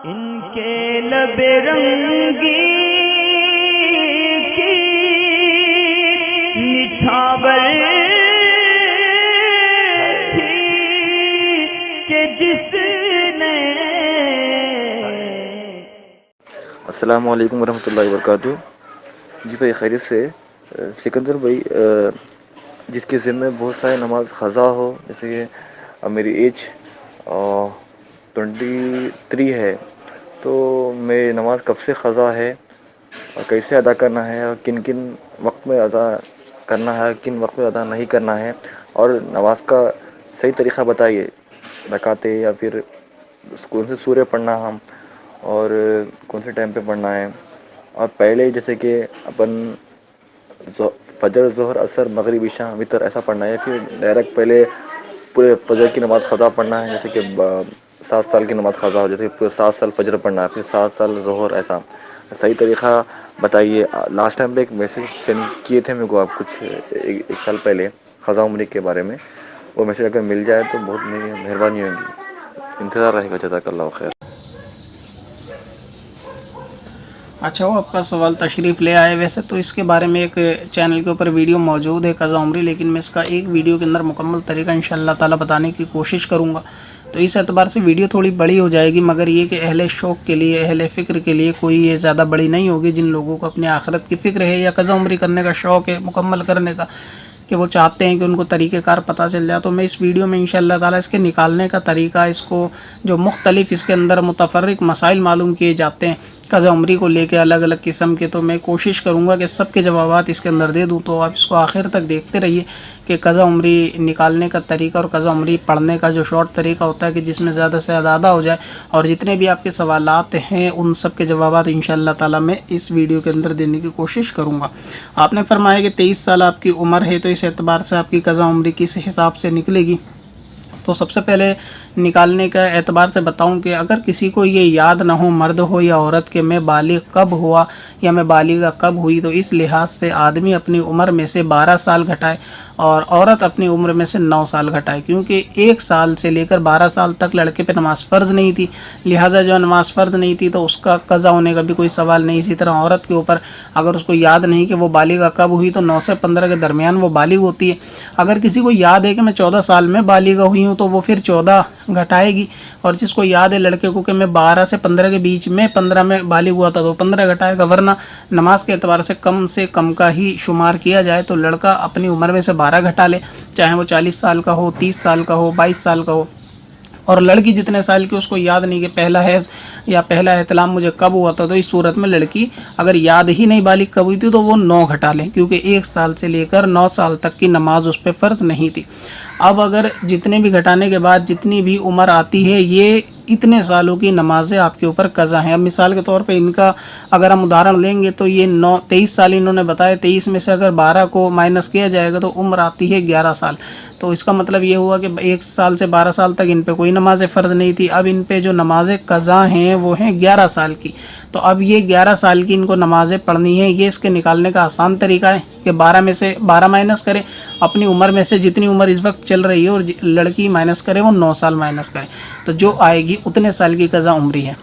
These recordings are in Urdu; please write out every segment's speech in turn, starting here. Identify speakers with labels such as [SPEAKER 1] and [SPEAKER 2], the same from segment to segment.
[SPEAKER 1] ان کے لب رنگی کی نچھاور تھی کہ جس نے.
[SPEAKER 2] السلام علیکم ورحمۃ اللہ وبرکاتہ. جی بھائی خیریت سے. سکندر بھائی، جس کے ذمے بہت سارے نماز قضا ہو، جیسے کہ میری ایج 23 ہے، تو میری نماز کب سے قضا ہے اور کیسے ادا کرنا ہے، اور کن کن وقت میں ادا کرنا ہے، کن وقت میں ادا نہیں کرنا ہے، اور نماز کا صحیح طریقہ بتائیے، رکعتیں یا پھر کون سے سورے پڑھنا ہم، اور کون سے ٹائم پہ پڑھنا ہے. اور پہلے جیسے کہ اپن فجر، ظہر، عصر، مغرب، عشاء، وتر ایسا پڑھنا ہے، پھر ڈائریکٹ پہلے پورے فجر کی نماز قضا پڑھنا ہے، جیسے کہ 7 سال کی نماز قضا ہو، جیسے کہ 7 سال فجر پڑھنا ہے، پھر 7 سال ظہر. ایسا صحیح طریقہ بتائیے. لاسٹ ٹائم پہ ایک میسیج سینڈ کیے تھے میرے کو آپ، کچھ ایک سال پہلے، قضا عمری کے بارے میں. وہ میسیج اگر مل جائے تو بہت مہربانی ہوگی. انتظار رہے گا. جزاک اللہ خیر.
[SPEAKER 3] اچھا، وہ آپ کا سوال تشریف لے آئے. ویسے تو اس کے بارے میں ایک چینل کے اوپر ویڈیو موجود ہے قضا عمری، لیکن میں اس کا ایک ویڈیو کے اندر مکمل طریقہ انشاءاللہ تعالی بتانے کی کوشش کروں گا. تو اس اعتبار سے ویڈیو تھوڑی بڑی ہو جائے گی، مگر یہ کہ اہل شوق کے لیے، اہل فکر کے لیے کوئی یہ زیادہ بڑی نہیں ہوگی. جن لوگوں کو اپنی آخرت کی فکر ہے یا قضا عمری کرنے کا شوق ہے، مکمل کرنے کا، کہ وہ چاہتے ہیں کہ ان کو طریقہ کار پتہ چل جائے، تو میں اس ویڈیو میں انشاءاللہ تعالی اس کے نکالنے کا طریقہ، اس کو جو مختلف اس کے اندر متفرق مسائل معلوم کیے جاتے ہیں قضا عمری کو لے کے الگ الگ قسم کے، تو میں کوشش کروں گا کہ سب کے جوابات اس کے اندر دے دوں. تو آپ اس کو آخر تک دیکھتے رہیے کہ قضا عمری نکالنے کا طریقہ اور قضا عمری پڑھنے کا جو شارٹ طریقہ ہوتا ہے کہ جس میں زیادہ سے زیادہ ہو جائے، اور جتنے بھی آپ کے سوالات ہیں ان سب کے جوابات انشاءاللہ تعالی میں اس ویڈیو کے اندر دینے کی کوشش کروں گا. آپ نے فرمایا کہ 23 سال آپ کی عمر ہے، تو اس اعتبار سے آپ کی قضا عمری کس حساب سے نکلے گی. تو سب سے پہلے نکالنے کا اعتبار سے بتاؤں کہ اگر کسی کو یہ یاد نہ ہو، مرد ہو یا عورت، کہ میں بالغ کب ہوا یا میں بالغہ کب ہوئی، تو اس لحاظ سے آدمی اپنی عمر میں سے 12 سال گھٹائے اور عورت اپنی عمر میں سے 9 سال گھٹائے. کیونکہ 1 سال سے لے کر 12 سال تک لڑکے پہ نماز فرض نہیں تھی، لہٰذا جو نماز فرض نہیں تھی تو اس کا قضا ہونے کا بھی کوئی سوال نہیں. اسی طرح عورت کے اوپر اگر اس کو یاد نہیں کہ وہ بالغہ کب ہوئی، تو 9 سے 15 کے درمیان وہ بالغ ہوتی ہے. اگر کسی کو یاد ہے کہ میں 14 سال میں بالغہ ہوئی ہوں، تو وہ پھر 14 گھٹائے گی. اور جس کو یاد ہے لڑکے کو کہ میں 12 سے 15 کے بیچ میں 15 میں بالغ ہوا تھا، تو 15 گھٹائے گا. ورنہ نماز کے اعتبار سے کم کا ہی شمار کیا جائے تو لڑکا اپنی عمر میں سے 12 گھٹا لے، چاہے وہ 40 سال کا ہو، 30 سال کا ہو، 22 سال کا ہو. اور لڑکی جتنے سال کی اس کو یاد نہیں کہ پہلا حیض یا پہلا احتلام مجھے کب ہوا تھا، تو اس صورت میں لڑکی اگر یاد ہی نہیں بالغ کب ہوئی تھی تو وہ 9 گھٹا لیں، کیونکہ 1 سال سے لے کر 9 سال تک کی نماز اس پہ فرض نہیں تھی. اب اگر جتنے بھی گھٹانے کے بعد جتنی بھی عمر آتی ہے، یہ اتنے سالوں کی نمازیں آپ کے اوپر قضا ہیں. اب مثال کے طور پہ ان کا اگر ہم ادھارن لیں گے تو یہ 23 سال انہوں نے بتایا، 23 میں سے اگر 12 کو مائنس کیا جائے گا تو عمر آتی ہے 11 سال. تو اس کا مطلب یہ ہوا کہ 1 سال سے 12 سال تک ان پہ کوئی نماز فرض نہیں تھی. اب ان پہ جو نمازیں قضا ہیں وہ ہیں 11 سال کی. تو اب یہ 11 سال کی ان کو نمازیں پڑھنی ہیں. یہ اس کے نکالنے کا آسان طریقہ ہے کہ 12 میں سے 12 مائنس کریں، اپنی عمر میں سے جتنی عمر اس وقت چل رہی ہے اور لڑکی مائنس کرے وہ 9 سال مائنس کرے، تو جو آئے گی اتنے سال کی قضا عمری ہے.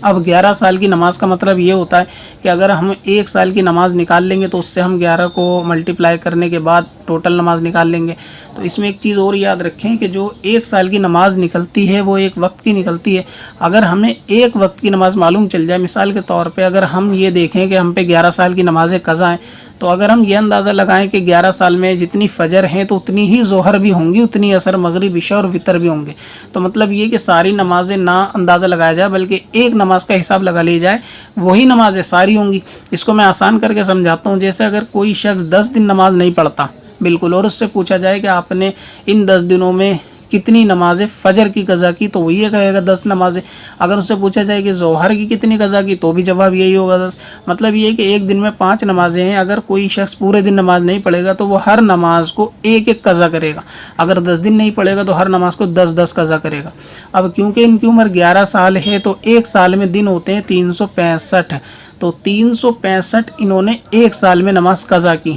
[SPEAKER 3] اب 11 سال کی نماز کا مطلب یہ ہوتا ہے کہ اگر ہم 1 سال کی نماز نکال لیں گے تو اس سے ہم 11 کو ملٹیپلائی کرنے کے بعد ٹوٹل نماز نکال لیں گے. تو اس میں ایک چیز اور یاد رکھیں کہ جو 1 سال کی نماز نکلتی ہے وہ 1 وقت کی نکلتی ہے. اگر ہمیں 1 وقت کی نماز معلوم چل جائے، مثال کے طور پہ اگر ہم یہ دیکھیں کہ ہم پہ 11 سال کی نمازیں قضا ہیں، تو اگر ہم یہ اندازہ لگائیں کہ 11 سال میں جتنی فجر ہیں تو اتنی ہی ظہر بھی ہوں گی، اتنی عصر، مغرب، عشاء اور وتر بھی ہوں گے. تو مطلب یہ کہ ساری نمازیں نہ اندازہ لگایا جائے بلکہ ایک نماز کا حساب لگا لی جائے، وہی نمازیں ساری ہوں گی. اس کو میں آسان کر کے سمجھاتا ہوں. جیسے اگر کوئی شخص 10 دن نماز نہیں پڑھتا بالکل، اور اس سے پوچھا جائے کہ آپ نے ان 10 دنوں میں کتنی نمازیں فجر کی قضا کی، تو وہ یہ کہے گا 10 نمازیں. اگر اس سے پوچھا جائے کہ ظہر کی کتنی قضا کی، تو بھی جواب یہی ہوگا 10. مطلب یہ کہ ایک دن میں 5 نمازیں ہیں. اگر کوئی شخص پورے دن نماز نہیں پڑھے گا تو وہ ہر نماز کو ایک قضا کرے گا. اگر 10 دن نہیں پڑھے گا تو ہر نماز کو 10 قضا کرے گا. اب کیونکہ ان کی عمر 11 سال ہے تو 1 سال میں دن ہوتے ہیں 365، تو 365 انہوں نے 1 سال میں نماز قضا کی.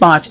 [SPEAKER 3] 5।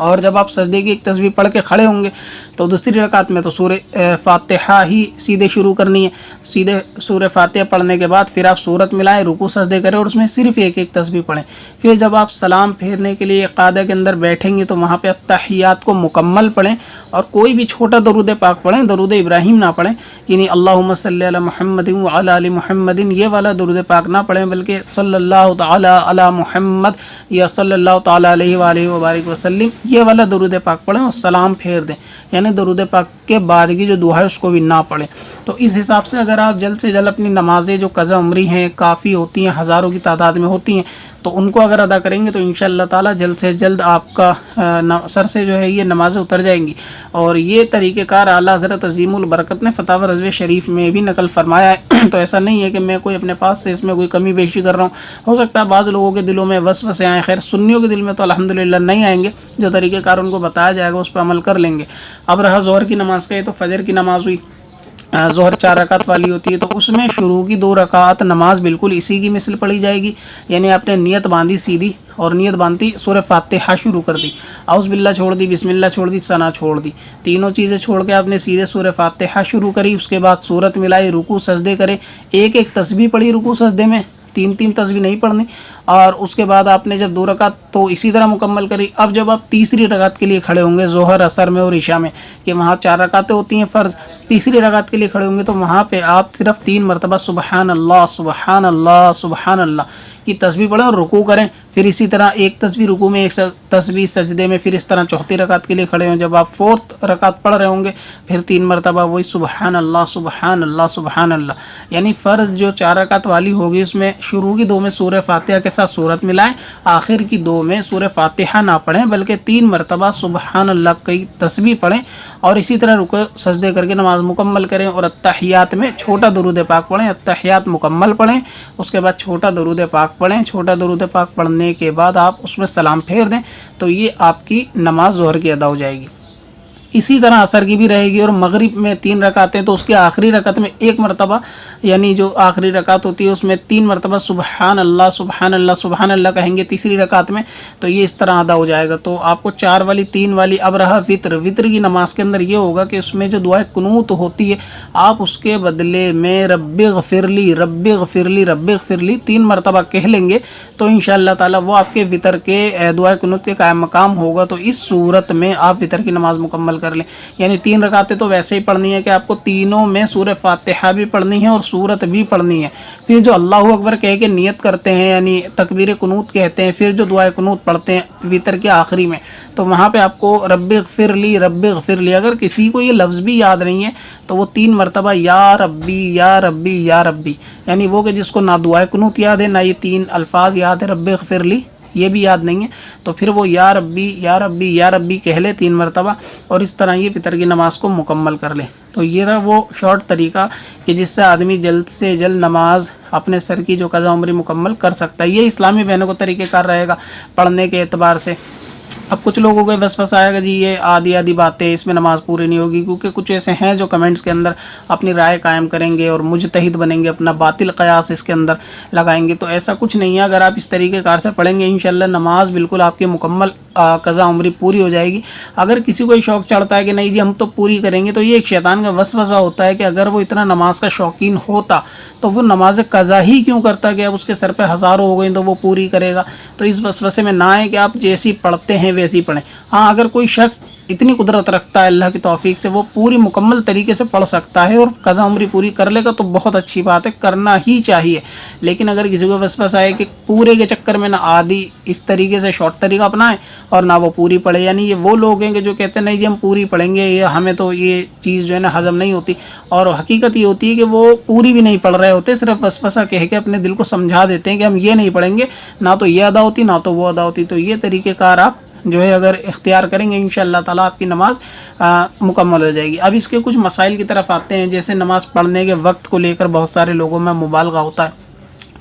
[SPEAKER 3] اور جب آپ سجدے کی ایک تسبیح پڑھ کے کھڑے ہوں گے تو دوسری رکعت میں تو سورہ فاتحہ ہی سیدھے شروع کرنی ہے. سیدھے سورہ فاتحہ پڑھنے کے بعد پھر آپ سورت ملائیں, رکوع سجدے کریں اور اس میں صرف ایک ایک تسبیح پڑھیں. پھر جب آپ سلام پھیرنے کے لیے قاعدہ کے اندر بیٹھیں گے تو وہاں پہ التحیات کو مکمل پڑھیں اور کوئی بھی چھوٹا درود پاک پڑھیں, درود ابراہیم نہ پڑھیں, یعنی اللہم صلی علی محمد وعلی آل محمد یہ والا درود پاک نہ پڑھیں, بلکہ صلی اللہ تعالی علی محمد یا صلی اللہ تعالی علیہ وآلہ وبارک وسلم یہ والا درود پاک پڑھیں اور سلام پھیر دیں. یعنی درود پاک کے بعد کی جو دعا ہے اس کو بھی نہ پڑھیں. تو اس حساب سے اگر آپ جلد سے جلد اپنی نمازیں جو قضا عمری ہیں کافی ہوتی ہیں, ہزاروں کی تعداد میں ہوتی ہیں, تو ان کو اگر ادا کریں گے تو انشاءاللہ تعالی جلد سے جلد آپ کا سر سے جو ہے یہ نمازیں اتر جائیں گی. اور یہ طریقہ کار اعلیٰ حضرت عظیم البرکت نے فتاوی رضویہ شریف میں بھی نقل فرمایا ہے. تو ایسا نہیں ہے کہ میں کوئی اپنے پاس سے اس میں کوئی کمی بیشی کر رہا ہوں. ہو سکتا ہے بعض لوگوں کے دلوں میں وسوسے آئیں, خیر سنیوں کے دل میں تو الحمدللہ نہیں آئیں گے. جو طریقہ کار ان کو بتایا جائے گا اس پہ عمل کر لیں گے. اب رہا ظہر کی نماز کا, یہ تو فجر کی نماز ہوئی. ظہر 4 رکعت والی ہوتی ہے, تو اس میں شروع کی 2 رکعت نماز بالکل اسی کی مثل پڑھی جائے گی. یعنی آپ نے نیت باندھی سیدھی, اور نیت باندھی سورہ فاتحہ شروع کر دی, اعوذ باللہ چھوڑ دی, بسم اللہ چھوڑ دی, ثنا چھوڑ دی, تینوں چیزیں چھوڑ کے آپ نے سیدھے سورہ فاتحہ شروع کری. اس کے بعد سورت ملائی, رکوع سجدے کرے, ایک ایک تسبیح پڑھی رکوع سجدے میں, 3 تسبیح نہیں پڑھنی. اور اس کے بعد آپ نے جب 2 رکعت تو اسی طرح مکمل کری. اب جب آپ تیسری رکعت کے لیے کھڑے ہوں گے ظہر عصر میں اور عشاء میں, کہ وہاں 4 رکعتیں ہوتی ہیں فرض, تیسری رکعت کے لیے کھڑے ہوں گے تو وہاں پہ آپ صرف 3 مرتبہ سبحان اللہ سبحان اللہ سبحان اللہ کی تسبیح پڑھیں اور رکوع کریں. پھر اسی طرح ایک تسبیح رکوع میں, ایک تسبیح سجدے میں, پھر اس طرح چوتھی رکعت کے لیے کھڑے ہوں. جب آپ 4 رکعت پڑھ رہے ہوں گے پھر 3 مرتبہ وہی سبحان اللہ سبحان اللہ سبحان اللہ. یعنی فرض جو 4 رکعت والی ہوگی اس میں شروع کی 2 میں سورہ فاتحہ کے ساتھ سورت ملائیں, آخر کی 2 میں سورہ فاتحہ نہ پڑھیں بلکہ 3 مرتبہ سبحان اللہ کی تسبیح پڑھیں اور اسی طرح رکوع سجدے کر کے نماز مکمل کریں. اور التحیات میں چھوٹا درود پاک پڑھیں, التحیات مکمل پڑھیں, اس کے بعد چھوٹا درود پاک پڑھیں. چھوٹا درود پاک پڑھنے کے بعد آپ اس میں سلام پھیر دیں تو یہ آپ کی نماز ظہر کی ادا ہو جائے گی. اسی طرح عصر کی بھی رہے گی. اور مغرب میں 3 رکعتیں, تو اس کے آخری رکعت میں 1 مرتبہ, یعنی جو آخری رکعت ہوتی ہے اس میں 3 مرتبہ سبحان اللہ سبحان اللہ سبحان اللہ کہیں گے تیسری رکعت میں, تو یہ اس طرح ادا ہو جائے گا. تو آپ کو 4 والی 3 والی. اب رہا وطر. وطر کی نماز کے اندر یہ ہوگا کہ اس میں جو دعائے قنوت ہوتی ہے آپ اس کے بدلے میں رب اغفر لی رب اغفر لی رب اغفر لی 3 مرتبہ کہہ لیں گے تو انشاءاللہ تعالی وہ آپ کے وطر کے دعائے قنوت کے قائم مقام ہوگا. تو اس صورت میں آپ وطر کی نماز مکمل کر لیں. یعنی 3 رکعتیں تو ویسے ہی پڑھنی ہے کہ آپ کو تینوں میں سورہ فاتحہ بھی پڑھنی ہے اور سورت بھی پڑھنی ہے. پھر جو اللہ اکبر کہہ کے نیت کرتے ہیں یعنی تکبیر قنوت کہتے ہیں, پھر جو دعائے قنوت پڑھتے ہیں وطر کے آخری میں, تو وہاں پہ آپ کو رب اغفر لی رب اغفر لی. اگر کسی کو یہ لفظ بھی یاد نہیں ہے تو وہ 3 مرتبہ یا ربی یا ربی یا ربی, یعنی وہ کہ جس کو نہ دعائے قنوت یاد ہے نہ یہ 3 الفاظ یاد ہے رب اغفر لی یہ بھی یاد نہیں ہے, تو پھر وہ یا ربی یا ربی یا ربی کہہ لے 3 مرتبہ اور اس طرح یہ فطر کی نماز کو مکمل کر لے. تو یہ تھا وہ شارٹ طریقہ کہ جس سے آدمی جلد سے جلد نماز اپنے سر کی جو قضا عمری مکمل کر سکتا ہے. یہ اسلامی بہنوں کو طریقہ کار رہے گا پڑھنے کے اعتبار سے. اب کچھ لوگوں کو وسوسہ آئے گا جی یہ آدھی باتیں اس میں نماز پوری نہیں ہوگی, کیونکہ کچھ ایسے ہیں جو کمنٹس کے اندر اپنی رائے قائم کریں گے اور مجتہد بنیں گے, اپنا باطل قیاس اس کے اندر لگائیں گے. تو ایسا کچھ نہیں ہے. اگر آپ اس طریقے کار سے پڑھیں گے انشاءاللہ نماز بالکل آپ کی مکمل قضا عمری پوری ہو جائے گی. اگر کسی کو شوق چڑھتا ہے کہ نہیں جی ہم تو پوری کریں گے, تو یہ ایک شیطان کا وسوسہ ہوتا ہے کہ اگر وہ اتنا نماز کا شوقین ہوتا تو وہ نماز قضا ہی کیوں کرتا کہ اب اس کے سر پہ ہزاروں ہو گئیں تو وہ پوری کرے گا. تو اس وسوسے میں نہ آئے کہ آپ جیسی پڑھتے ہیں ویسی پڑھیں. ہاں اگر کوئی شخص اتنی قدرت رکھتا ہے اللہ کی توفیق سے وہ پوری مکمل طریقے سے پڑھ سکتا ہے اور قضا عمری پوری کر لے گا تو بہت اچھی بات ہے, کرنا ہی چاہیے. لیکن اگر کسی کو وسوسہ آئے کہ پورے کے چکر میں نہ آدھی اس طریقے سے شارٹ طریقہ اپنائیں اور نہ وہ پوری پڑھے, یعنی یہ وہ لوگ ہیں کہ جو کہتے ہیں نہیں جی ہم پوری پڑھیں گے, یہ ہمیں تو یہ چیز جو ہے نا ہضم نہیں ہوتی. اور حقیقت یہ ہوتی ہے کہ وہ پوری بھی نہیں پڑھ رہے ہوتے, صرف وسوسہ کہہ کے اپنے دل کو سمجھا دیتے ہیں کہ ہم یہ نہیں پڑھیں گے, نہ تو یہ ادا ہوتی نہ تو وہ ادا ہوتی. تو یہ طریقہ کار آپ جو ہے اگر اختیار کریں گے انشاءاللہ تعالیٰ آپ کی نماز مکمل ہو جائے گی. اب اس کے کچھ مسائل کی طرف آتے ہیں. جیسے نماز پڑھنے کے وقت کو لے کر بہت سارے لوگوں میں مبالغہ ہوتا ہے,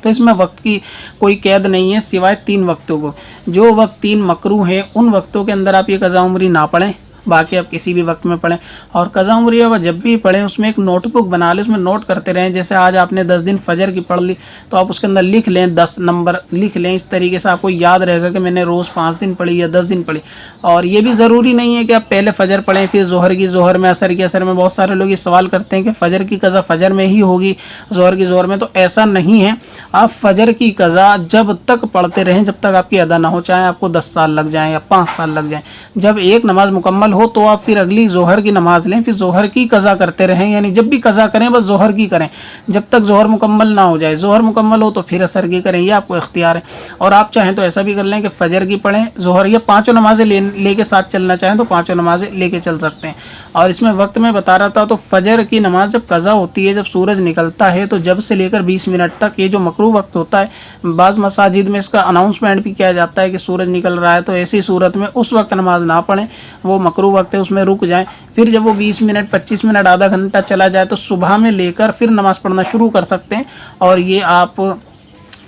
[SPEAKER 3] تو اس میں وقت کی کوئی قید نہیں ہے سوائے 3 وقتوں کو. جو وقت 3 مکروہ ہیں ان وقتوں کے اندر آپ یہ قضا عمری نہ پڑھیں, باقی آپ کسی بھی وقت میں پڑھیں. اور قضا عمری اب جب بھی پڑھیں اس میں ایک نوٹ بک بنا لیں, اس میں نوٹ کرتے رہیں. جیسے آج آپ نے 10 دن فجر کی پڑھ لی تو آپ اس کے اندر لکھ لیں, 10 نمبر لکھ لیں. اس طریقے سے آپ کو یاد رہے گا کہ میں نے روز 5 دن پڑھی یا 10 دن پڑھی. اور یہ بھی ضروری نہیں ہے کہ آپ پہلے فجر پڑھیں پھر ظہر کی ظہر میں, عصر کی عصر میں. بہت سارے لوگ یہ سوال کرتے ہیں کہ فجر کی قضا فجر میں ہی ہوگی, ظہر کی ظہر میں. تو ایسا نہیں ہے. آپ فجر کی قضا جب تک پڑھتے رہیں جب تک آپ کی ادا نہ ہو, چاہے آپ کو 10 سال لگ جائیں یا 5 سال لگ جائیں. جب ایک نماز مکمل ہو تو آپ پھر اگلی ظہر کی نماز لیں, پھر ظہر کی قضا کرتے رہیں. یعنی جب بھی قضا کریں بس ظہر کی کریں جب تک ظہر مکمل نہ ہو جائے. ظہر مکمل ہو تو پھر عصر کی کریں, یہ آپ کو اختیار ہے. اور آپ چاہیں تو ایسا بھی کر لیں کہ فجر کی پڑھیں, ظہر یا پانچوں نمازیں لے کے ساتھ چلنا چاہیں تو پانچوں نمازیں لے کے چل سکتے ہیں. اور اس میں وقت میں بتا رہا تھا, تو فجر کی نماز جب قضا ہوتی ہے, جب سورج نکلتا ہے, تو جب سے لے کر 20 منٹ تک یہ جو مکروہ وقت ہوتا ہے, بعض مساجد میں اس کا اناؤنسمنٹ بھی کیا جاتا ہے کہ سورج نکل رہا ہے, تو ایسی صورت میں اس وقت نماز نہ پڑھیں, وہ مکروہ وقت ہے, اس میں رک جائیں. پھر جب وہ 20 منٹ 25 منٹ آدھا گھنٹہ چلا جائے تو صبح میں لے کر پھر نماز پڑھنا شروع کر سکتے ہیں. اور یہ آپ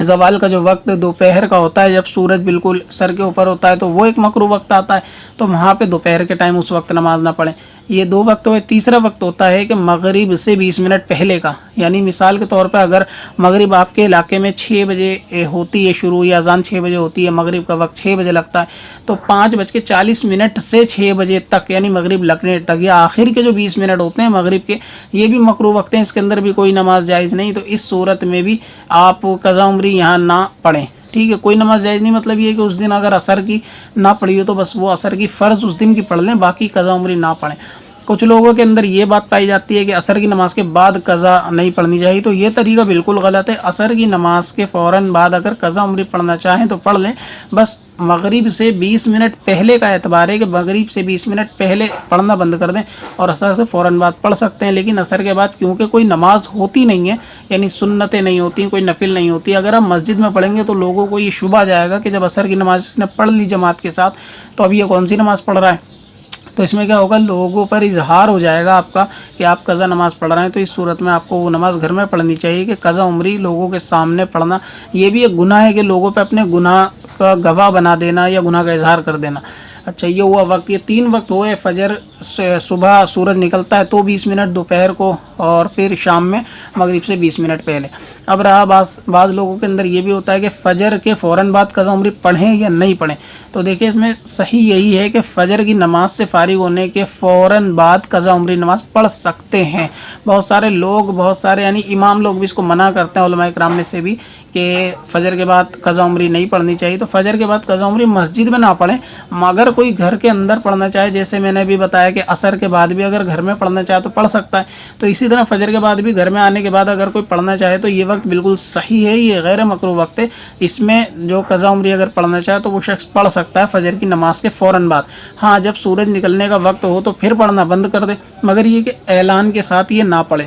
[SPEAKER 3] زوال کا جو وقت دوپہر کا ہوتا ہے, جب سورج بالکل سر کے اوپر ہوتا ہے, تو وہ ایک مکروہ وقت آتا ہے, تو وہاں پہ دوپہر کے ٹائم اس وقت نماز نہ پڑھیں. یہ 2 وقت ہوئے. تیسرا وقت ہوتا ہے کہ مغرب سے 20 منٹ پہلے کا. یعنی مثال کے طور پہ اگر مغرب آپ کے علاقے میں 6 بجے ہوتی ہے شروع, یا اذان 6 بجے ہوتی ہے, مغرب کا وقت 6 بجے لگتا ہے, تو 5:40 سے 6 بجے تک یعنی مغرب لگنے تک یا آخر کے جو 20 منٹ ہوتے ہیں مغرب کے, یہ بھی مکروہ وقت ہیں. اس کے اندر بھی کوئی نماز جائز نہیں. تو اس صورت میں بھی آپ قضا عمری یہاں نہ پڑھیں. ٹھیک ہے, کوئی نماز جائز نہیں. مطلب یہ ہے کہ اس دن اگر عصر کی نہ پڑھی ہو تو بس وہ عصر کی فرض اس دن کی پڑھ لیں, باقی قضا عمری نہ پڑھیں. کچھ لوگوں کے اندر یہ بات پائی جاتی ہے کہ عصر کی نماز کے بعد قضا نہیں پڑھنی چاہیے, تو یہ طریقہ بالکل غلط ہے. عصر کی نماز کے فوراً بعد اگر قضا عمری پڑھنا چاہیں تو پڑھ لیں. بس مغرب سے 20 منٹ پہلے کا اعتبار ہے کہ مغرب سے 20 منٹ پہلے پڑھنا بند کر دیں, اور عصر سے فوراً بعد پڑھ سکتے ہیں. لیکن عصر کے بعد کیونکہ کوئی نماز ہوتی نہیں ہے, یعنی سنتیں نہیں ہوتی, کوئی نفل نہیں ہوتی, اگر آپ مسجد میں پڑھیں گے تو لوگوں کو یہ شبہ جائے گا کہ جب عصر کی نماز اس نے پڑھ لی جماعت کے ساتھ, تو اب یہ کون سی نماز پڑھ رہا ہے. تو اس میں کیا ہوگا, لوگوں پر اظہار ہو جائے گا آپ کا کہ آپ قضا نماز پڑھ رہے ہیں. تو اس صورت میں آپ کو وہ نماز گھر میں پڑھنی چاہیے. کہ قضا عمری لوگوں کے سامنے پڑھنا یہ بھی ایک گناہ ہے, کہ لوگوں پہ اپنے گناہ کا گواہ بنا دینا یا گناہ کا اظہار کر دینا. اچھا, یہ ہوا وقت. یہ 3 وقت ہوئے. فجر صبح سورج نکلتا ہے تو 20 منٹ دوپہر کو, اور پھر شام میں مغرب سے 20 منٹ پہلے. اب رہا بعض لوگوں کے اندر یہ بھی ہوتا ہے کہ فجر کے فوراً بعد قضا عمری پڑھیں یا نہیں پڑھیں. تو دیکھیں اس میں صحیح یہی ہے کہ فجر کی نماز سے فارغ ہونے کے فوراً بعد قضا عمری نماز پڑھ سکتے ہیں. بہت سارے یعنی امام لوگ بھی اس کو منع کرتے ہیں, علماء کرام میں سے بھی, کہ فجر کے بعد قضا عمری نہیں پڑھنی چاہیے. تو فجر کے بعد قضا عمری مسجد میں نہ پڑھیں, مگر کوئی گھر کے اندر پڑھنا چاہے, جیسے میں نے بھی بتایا کہ عصر کے بعد بھی اگر گھر میں پڑھنا چاہے تو پڑھ سکتا ہے. تو اسی طرح فجر کے بعد بھی گھر میں آنے کے بعد اگر کوئی پڑھنا چاہے تو یہ وقت بالکل صحیح ہے, یہ غیر مکروہ وقت ہے. اس میں جو قضا عمری اگر پڑھنا چاہے تو وہ شخص پڑھ سکتا ہے فجر کی نماز کے فوراً بعد. ہاں, جب سورج نکلنے کا وقت ہو تو پھر پڑھنا بند کر دے, مگر یہ کہ اعلان کے ساتھ یہ نہ پڑھے.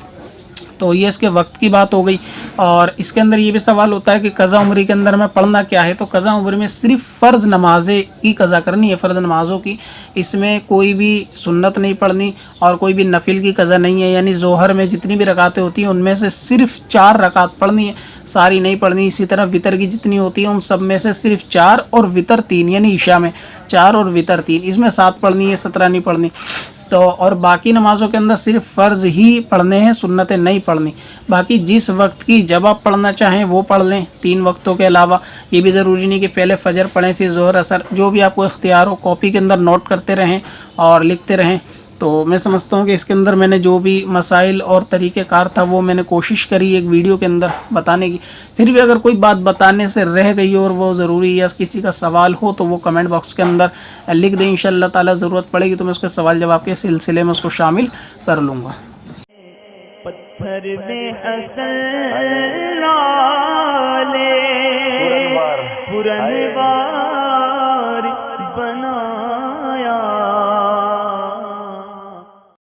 [SPEAKER 3] تو یہ اس کے وقت کی بات ہو گئی. اور اس کے اندر یہ بھی سوال ہوتا ہے کہ قضا عمری کے اندر میں پڑھنا کیا ہے. تو قضا عمری میں صرف فرض نمازیں کی قضا کرنی ہے, فرض نمازوں کی. اس میں کوئی بھی سنت نہیں پڑھنی اور کوئی بھی نفل کی قضا نہیں ہے. یعنی ظہر میں جتنی بھی رکعتیں ہوتی ہیں ان میں سے صرف 4 رکعت پڑھنی ہے, ساری نہیں پڑھنی. اسی طرح وطر کی جتنی ہوتی ہیں ان سب میں سے صرف 4 اور وطر 3, یعنی عشاء میں 4 اور وطر 3, اس میں 7 پڑھنی ہے, 17 نہیں پڑھنی. تو اور باقی نمازوں کے اندر صرف فرض ہی پڑھنے ہیں, سنتیں نہیں پڑھنی. باقی جس وقت کی جب آپ پڑھنا چاہیں وہ پڑھ لیں, 3 وقتوں کے علاوہ. یہ بھی ضروری نہیں کہ پہلے فجر پڑھیں پھر ظہر عصر, جو بھی آپ کو اختیار ہو. کاپی کے اندر نوٹ کرتے رہیں اور لکھتے رہیں. تو میں سمجھتا ہوں کہ اس کے اندر میں نے جو بھی مسائل اور طریقہ کار تھا وہ میں نے کوشش کری ایک ویڈیو کے اندر بتانے کی. پھر بھی اگر کوئی بات بتانے سے رہ گئی اور وہ ضروری یا کسی کا سوال ہو تو وہ کمنٹ باکس کے اندر لکھ دیں. انشاءاللہ تعالی ضرورت پڑے گی تو میں اس کے سوال جواب کے سلسلے میں اس کو شامل کر لوں گا.
[SPEAKER 1] پتھر میں حسن لالے پرنوار